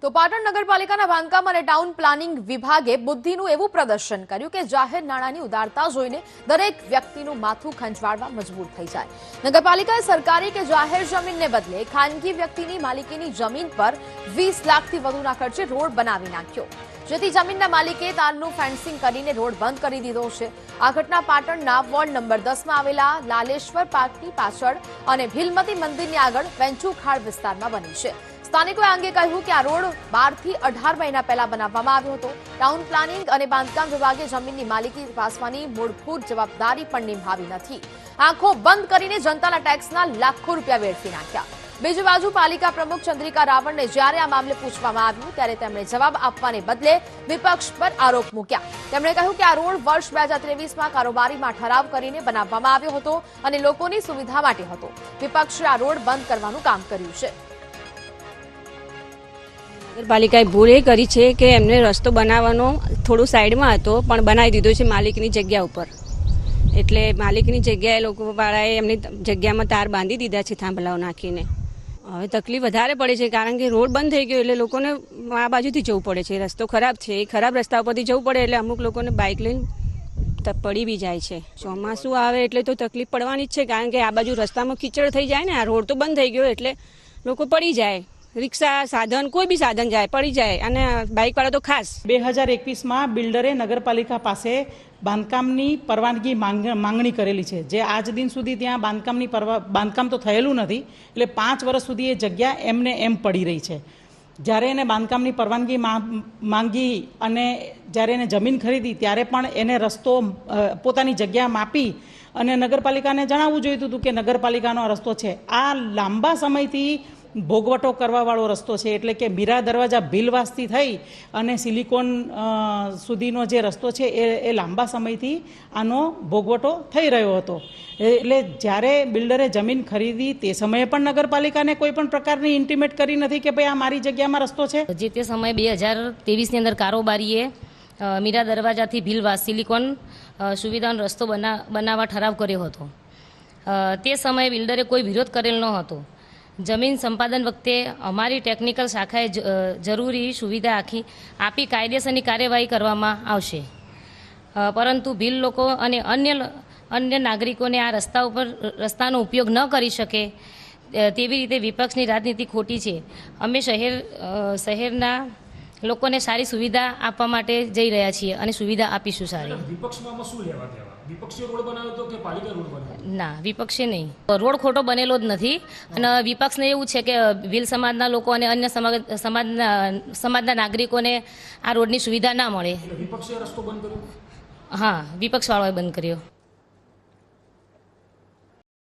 તો પાટણ નગરપાલિકાના બાંધકામ અને ટાઉન પ્લાનિંગ વિભાગે બુદ્ધિનું એવું પ્રદર્શન કર્યું કે જાહેર નાણાંની ઉદારતા જોઈને દરેક વ્યક્તિનું માથું ખંજવાળવા મજબૂર થઈ જાય। નગરપાલિકાએ સરકારી કે જાહેર જમીનને બદલે ખાનગી વ્યક્તિની માલિકીની જમીન પર 20 લાખથી વધુના ખર્ચે રોડ બનાવી નાખ્યો, જેથી જમીનના માલિકે તારનું ફેન્સિંગ કરીને રોડ બંધ કરી દીધો છે। આ ઘટના પાટણના વોર્ડ નંબર 10માં આવેલા લાલેશ્વર પાર્કની પાછળ અને ભીલમતી મંદિરની આગળ વેંચુખાડ વિસ્તારમાં બની છે। સ્થાનિકોએ અંગે કહ્યું કે આ રોડ 12 થી 18 મહિના પહેલા બનાવવામાં આવ્યો હતો। ટાઉન પ્લાનિંગ અને બાંધકામ વિભાગે જમીનની માલિકી તપાસવાની મૂળભૂત જવાબદારી પણ નિભાવી નથી। આંખો બંધ કરીને જનતાના ટેક્સના લાખો રૂપિયા વેડફી નાખ્યા। બીજી બાજુ પાલિકા પ્રમુખ ચંદ્રિકા રાવણને જ્યારે આ મામલે પૂછવામાં આવ્યું ત્યારે તેમણે જવાબ આપવાને બદલે વિપક્ષ પર આરોપ મૂક્યા। તેમણે કહ્યું કે આ રોડ વર્ષ 2023માં કારોબારીમાં ઠરાવ કરીને બનાવવામાં આવ્યો હતો અને લોકોની સુવિધા માટે હતો। વિપક્ષે આ રોડ બંધ કરવાનું કામ કર્યું છે। નગરપાલિકાએ ભૂલ એ કરી છે કે એમને રસ્તો બનાવવાનો થોડું સાઈડમાં હતો પણ બનાવી દીધો છે માલિકની જગ્યા ઉપર, એટલે માલિકની જગ્યાએ લોકો વાળાએ એમની જગ્યામાં તાર બાંધી દીધા છે થાંભલાઓ નાખીને। હવે તકલીફ વધારે પડે છે કારણ કે રોડ બંધ થઈ ગયો એટલે લોકોને આ બાજુથી જવું પડે છે, રસ્તો ખરાબ છે, એ ખરાબ રસ્તા ઉપરથી જવું પડે એટલે અમુક લોકોને બાઇક લઈને પડી બી જાય છે। ચોમાસું આવે એટલે તો તકલીફ પડવાની જ છે કારણ કે આ બાજુ રસ્તામાં કીચડ થઈ જાય ને, આ રોડ તો બંધ થઈ ગયો એટલે લોકો પડી જાય, રિક્ષા સાધન કોઈ બી સાધન જાય પડી જાય અને બાઇક વાળા તો ખાસ। 2021માં બિલ્ડરે નગરપાલિકા પાસે બાંધકામની પરવાનગી માંગણી કરેલી છે, જે આજ દિન સુધી ત્યાં બાંધકામ તો થયેલું નથી, એટલે 5 વર્ષ સુધી એ જગ્યા એમને એમ પડી રહી છે। જ્યારે એને બાંધકામની પરવાનગી માંગી અને જ્યારે એને જમીન ખરીદી ત્યારે પણ એને રસ્તો પોતાની જગ્યા માપી અને નગરપાલિકાને જણાવવું જોઈતું હતું કે નગરપાલિકાનો આ રસ્તો છે। આ લાંબા સમયથી ભોગવટો કરવાવાળો રસ્તો છે, એટલે કે મીરા દરવાજા ભીલવાસથી થઈ અને સિલિકોન સુધીનો જે રસ્તો છે એ લાંબા સમયથી આનો ભોગવટો થઈ રહ્યો હતો। એટલે જ્યારે બિલ્ડરે જમીન ખરીદી તે સમયે પણ નગરપાલિકાને કોઈ પણ પ્રકારની ઇન્ટિમેટ કરી નથી કે ભાઈ આ મારી જગ્યામાં રસ્તો છે। જે તે સમયે 2023ની અંદર કારોબારીએ મીરા દરવાજાથી ભીલવાસ સિલિકોન સુવિધાનો રસ્તો બનાવવા ઠરાવ કર્યો હતો। તે સમયે બિલ્ડરે કોઈ વિરોધ કરેલ ન હતો। જમીન સંપાદન વખતે અમારી ટેકનિકલ શાખાએ જરૂરી સુવિધા આપી કાયદેસરની કાર્યવાહી કરવામાં આવશે, પરંતુ ભીલ લોકો અને અન્ય નાગરિકોને આ રસ્તાનો ઉપયોગ ન કરી શકે તેવી રીતે વિપક્ષની રાજનીતિ ખોટી છે। અમે શહેરના લોકોને સારી સુવિધા આપવા માટે જઈ રહ્યા છીએ અને સુવિધા આપીશું સારી। વિપક્ષમાં શું લેવા દેવા? વિપક્ષે રોડ બનાવ્યો તો કે પાલિકા રોડ બનાવ્યો? ના, વિપક્ષે નહીં, રોડ ખોટો બનેલો જ નથી અને વિપક્ષને એવું છે કે ભીલ સમાજના લોકો અને અન્ય સમાજના નાગરિકોને આ રોડની સુવિધા ના મળે। વિપક્ષે રસ્તો બંધ કર્યો? હા, વિપક્ષવાળાએ બંધ કર્યો।